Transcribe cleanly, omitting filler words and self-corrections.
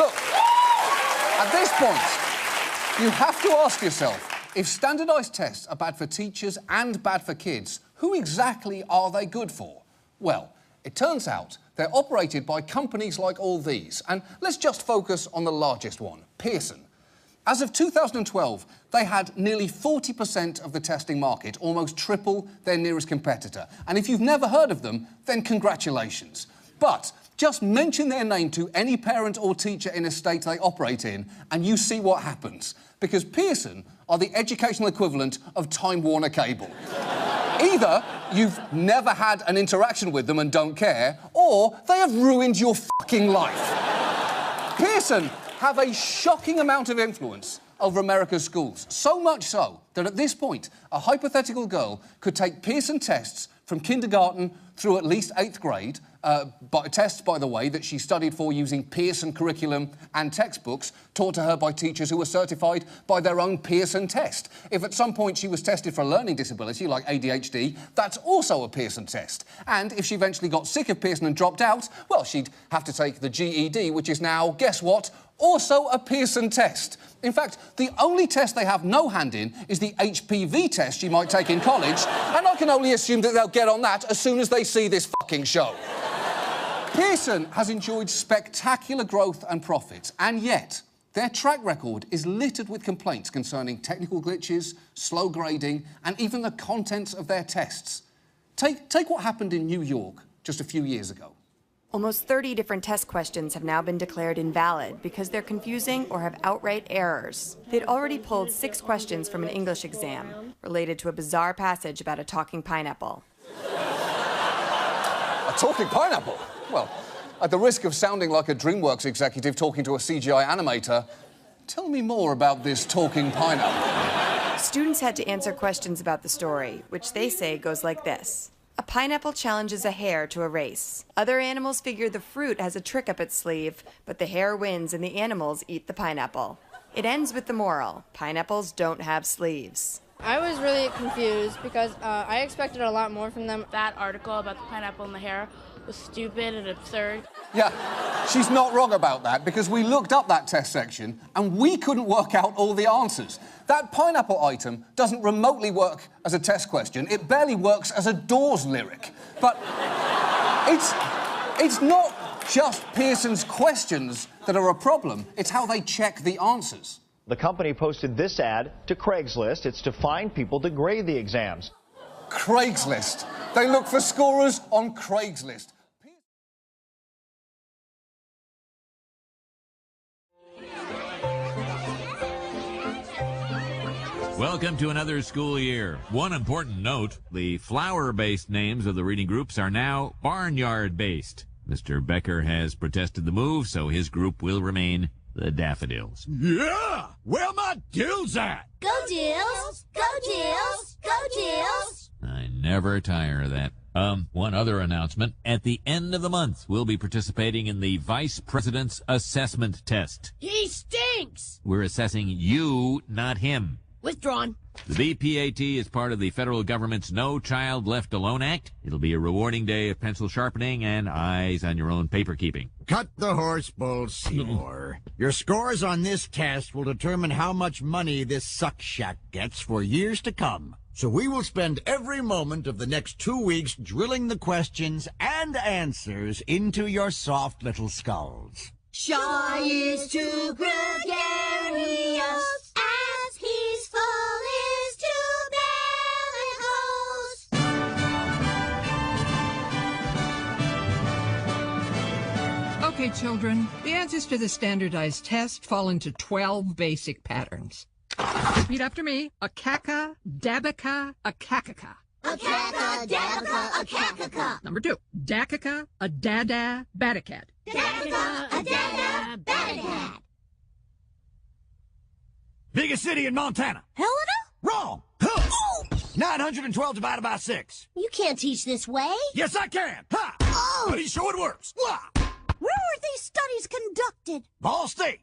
Look, at this point, you have to ask yourself, if standardised tests are bad for teachers and bad for kids, who exactly are they good for? Well, it turns out they're operated by companies like all these. And let's just focus on the largest one, Pearson. As of 2012, they had nearly 40% of the testing market, almost triple their nearest competitor. And if you've never heard of them, then congratulations. But just mention their name to any parent or teacher in a state they operate in, and you see what happens. Because Pearson are the educational equivalent of Time Warner Cable. Either you've never had an interaction with them and don't care, or they have ruined your fucking life. Pearson have a shocking amount of influence over America's schools. So much so that at this point, a hypothetical girl could take Pearson tests from kindergarten through at least 8th grade, tests, by the way, that she studied for using Pearson curriculum and textbooks taught to her by teachers who were certified by their own Pearson test. If at some point she was tested for a learning disability, like ADHD, that's also a Pearson test. And if she eventually got sick of Pearson and dropped out, well, she'd have to take the GED, which is now, guess what? Also a Pearson test. In fact, the only test they have no hand in is the HPV test she might take in college, and I can only assume that they'll get on that as soon as they see this fucking show. Pearson has enjoyed spectacular growth and profits, and yet their track record is littered with complaints concerning technical glitches, slow grading, and even the contents of their tests. Take what happened in New York just a few years ago. Almost 30 different test questions have now been declared invalid because they're confusing or have outright errors. They'd already pulled 6 questions from an English exam related to a bizarre passage about a talking pineapple. A talking pineapple? Well, at the risk of sounding like a DreamWorks executive talking to a CGI animator, tell me more about this talking pineapple. Students had to answer questions about the story, which they say goes like this. A pineapple challenges a hare to a race. Other animals figure the fruit has a trick up its sleeve, but the hare wins and the animals eat the pineapple. It ends with the moral: pineapples don't have sleeves. I was really confused because I expected a lot more from them. That article about the pineapple and the hare was stupid and absurd. Yeah, she's not wrong about that, because we looked up that test section and we couldn't work out all the answers. That pineapple item doesn't remotely work as a test question. It barely works as a Doors lyric. But it's not just Pearson's questions that are a problem. It's how they check the answers. The company posted this ad to Craigslist. It's to find people to grade the exams. Craigslist. They look for scorers on Craigslist. Welcome to another school year. One important note, the flower-based names of the reading groups are now barnyard-based. Mr. Becker has protested the move, so his group will remain the Daffodils. Yeah! Where my dills at? Go Dills! Go Dills! Go Dills! I never tire of that. One other announcement. At the end of the month, we'll be participating in the Vice President's Assessment Test. He stinks! We're assessing you, not him. Withdrawn. The BPAT is part of the federal government's No Child Left Alone Act. It'll be a rewarding day of pencil sharpening and eyes on your own paper keeping. Cut the horse bull, Seymour. Your scores on this test will determine how much money this suck shack gets for years to come. So we will spend every moment of the next 2 weeks drilling the questions and answers into your soft little skulls. Shaw is too gregarious, as he's full is too bellicose. Okay, children, the answers to the standardized test fall into 12 basic patterns. Repeat after me. Akaka, dabica, akakaka. Akaka, dabica, akakaka. Number 2. Dakaka, a dada, batacat. Dabica, a dada, batacat. Biggest city in Montana. Helena? Wrong. Huh. 912 divided by 6. You can't teach this way. Yes, I can. Ha! Oh. But he's sure it works. Wah! Where were these studies conducted? Ball State.